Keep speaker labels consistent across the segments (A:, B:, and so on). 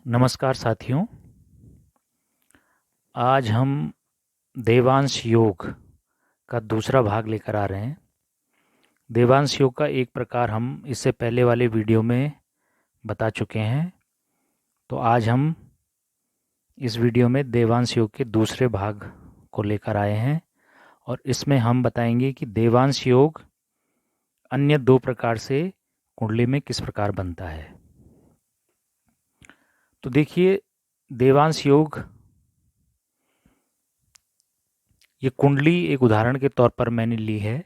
A: नमस्कार साथियों। आज हम देवांश योग का दूसरा भाग लेकर आ रहे हैं। देवांश योग का एक प्रकार हम इससे पहले वाले वीडियो में बता चुके हैं। तो आज हम इस वीडियो में देवांश योग के दूसरे भाग को लेकर आए हैं और इसमें हम बताएंगे कि देवांश योग अन्य दो प्रकार से कुंडली में किस प्रकार बनता है। तो देखिए, देवांश योग ये कुंडली एक उदाहरण के तौर पर मैंने ली है।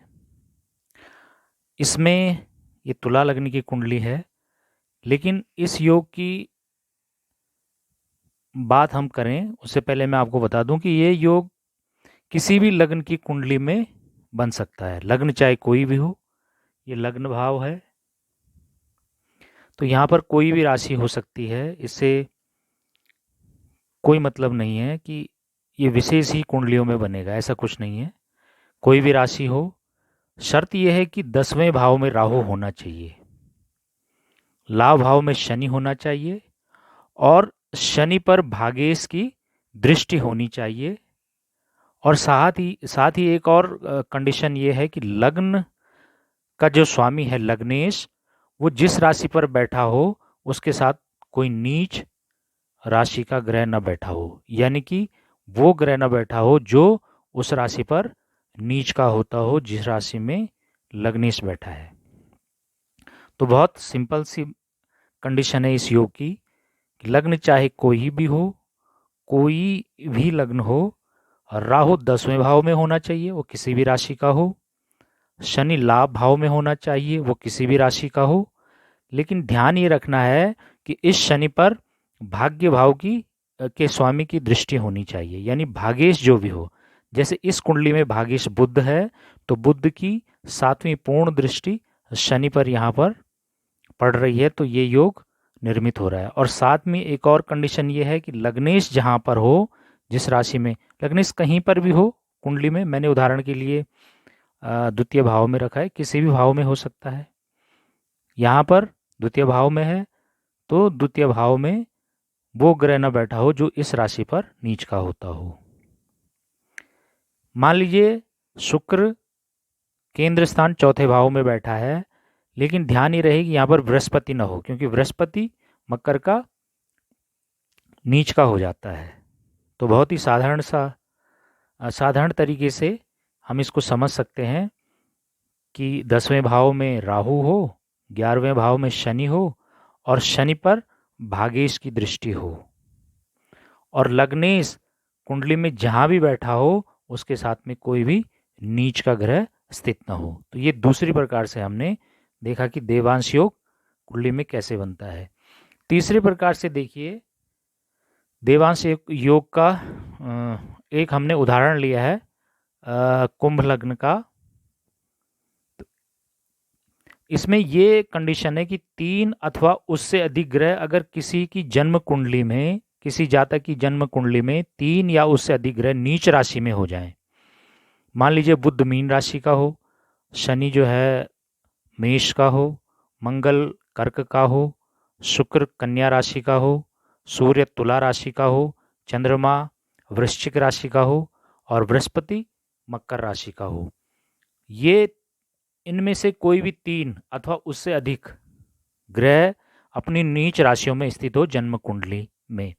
A: इसमें ये तुला लग्न की कुंडली है, लेकिन इस योग की बात हम करें उससे पहले मैं आपको बता दूं कि ये योग किसी भी लग्न की कुंडली में बन सकता है। लग्न चाहे कोई भी हो, ये लग्न भाव है, तो यहाँ पर कोई भी राशि हो सकती है। इससे कोई मतलब नहीं है कि ये विशेष ही कुंडलियों में बनेगा, ऐसा कुछ नहीं है। कोई भी राशि हो, शर्त यह है कि 10वें भाव में राहु होना चाहिए, लाभ भाव में शनि होना चाहिए और शनि पर भागेश की दृष्टि होनी चाहिए। और साथ ही एक और कंडीशन ये है कि लग्न का जो स्वामी है लग्नेश, वो जिस राशि पर बैठा हो उसके साथ कोई नीच राशि का ग्रह न बैठा हो, यानी कि वो ग्रह न बैठा हो जो उस राशि पर नीच का होता हो, जिस राशि में लग्नेश बैठा है। तो बहुत सिंपल सी कंडीशन है इस योग की, लग्न चाहे कोई भी हो, कोई भी लग्न हो, राहु 10वें भाव में होना चाहिए, वो किसी भी राशि का हो। शनि लाभ भाव में होना चाहिए, वो किसी भी राशि का हो। लेकिन ध्यान ये रखना है कि इस शनि पर भाग्य भाव की के स्वामी की दृष्टि होनी चाहिए, यानी भागेश जो भी हो। जैसे इस कुंडली में भागेश बुध है, तो बुध की 7वीं पूर्ण दृष्टि शनि पर यहाँ पर पड़ रही है, तो ये योग निर्मित हो रहा है। और साथ में एक और कंडीशन ये है कि लग्नेश जहाँ पर हो, जिस राशि में लग्नेश कहीं पर भी हो कुंडली में, मैंने उदाहरण के लिए द्वितीय भाव में रखा है, किसी भी भाव में हो सकता है। यहाँ पर द्वितीय भाव में है, तो द्वितीय भाव में वो ग्रह न बैठा हो जो इस राशि पर नीच का होता हो। मान लीजिए शुक्र केंद्र स्थान चौथे भाव में बैठा है, लेकिन ध्यान ये रहे कि यहाँ पर बृहस्पति न हो, क्योंकि बृहस्पति मकर का नीच का हो जाता है। तो बहुत ही साधारण तरीके से हम इसको समझ सकते हैं कि 10वें भाव में राहु हो, 11वें भाव में शनि हो और शनि पर भागेश की दृष्टि हो, और लग्नेश कुंडली में जहाँ भी बैठा हो उसके साथ में कोई भी नीच का ग्रह स्थित न हो। तो ये दूसरी प्रकार से हमने देखा कि देवांश योग कुंडली में कैसे बनता है। तीसरे प्रकार से देखिए, देवांश योग का एक हमने उदाहरण लिया है कुंभ लग्न का। इसमें ये कंडीशन है कि 3 अथवा उससे अधिक ग्रह अगर किसी की जन्म कुंडली में, किसी जातक की जन्म कुंडली में 3 या उससे अधिक ग्रह नीच राशि में हो जाएं। मान लीजिए बुध मीन राशि का हो, शनि जो है मेष का हो, मंगल कर्क का हो, शुक्र कन्या राशि का हो, सूर्य तुला राशि का हो, चंद्रमा वृश्चिक राशि का हो और बृहस्पति मकर राशि का हो। ये इनमें से कोई भी 3 अथवा उससे अधिक ग्रह अपनी नीच राशियों में स्थित हो जन्म कुंडली में,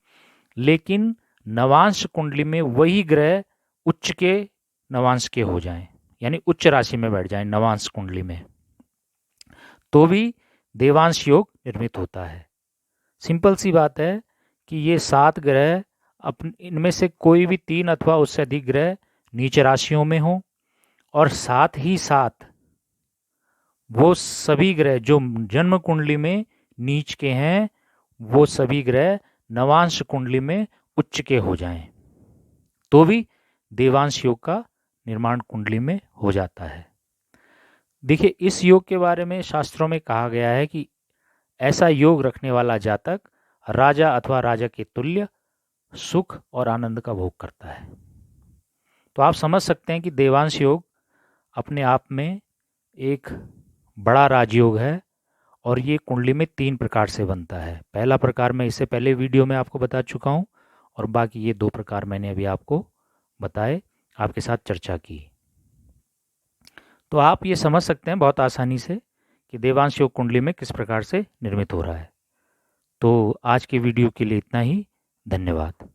A: लेकिन नवांश कुंडली में वही ग्रह उच्च के नवांश के हो जाएं, यानी उच्च राशि में बैठ जाएं नवांश कुंडली में, तो भी देवांश योग निर्मित होता है। सिंपल सी बात है कि ये 7 ग्रह इनमें से कोई भी 3 अथवा उससे अधिक ग्रह नीच राशियों में हो, और साथ ही साथ वो सभी ग्रह जो जन्म कुंडली में नीच के हैं, वो सभी ग्रह नवांश कुंडली में उच्च के हो जाएं, तो भी देवांश योग का निर्माण कुंडली में हो जाता है। देखिए, इस योग के बारे में शास्त्रों में कहा गया है कि ऐसा योग रखने वाला जातक राजा अथवा राजा के तुल्य सुख और आनंद का भोग करता है। तो आप समझ सकते हैं कि देवांश योग अपने आप में एक बड़ा राजयोग है और ये कुंडली में 3 प्रकार से बनता है। पहला प्रकार मैं इससे पहले वीडियो में आपको बता चुका हूँ, और बाकी ये 2 प्रकार मैंने अभी आपको बताए, आपके साथ चर्चा की। तो आप ये समझ सकते हैं बहुत आसानी से कि देवांश योग कुंडली में किस प्रकार से निर्मित हो रहा है। तो आज के वीडियो के लिए इतना ही। धन्यवाद।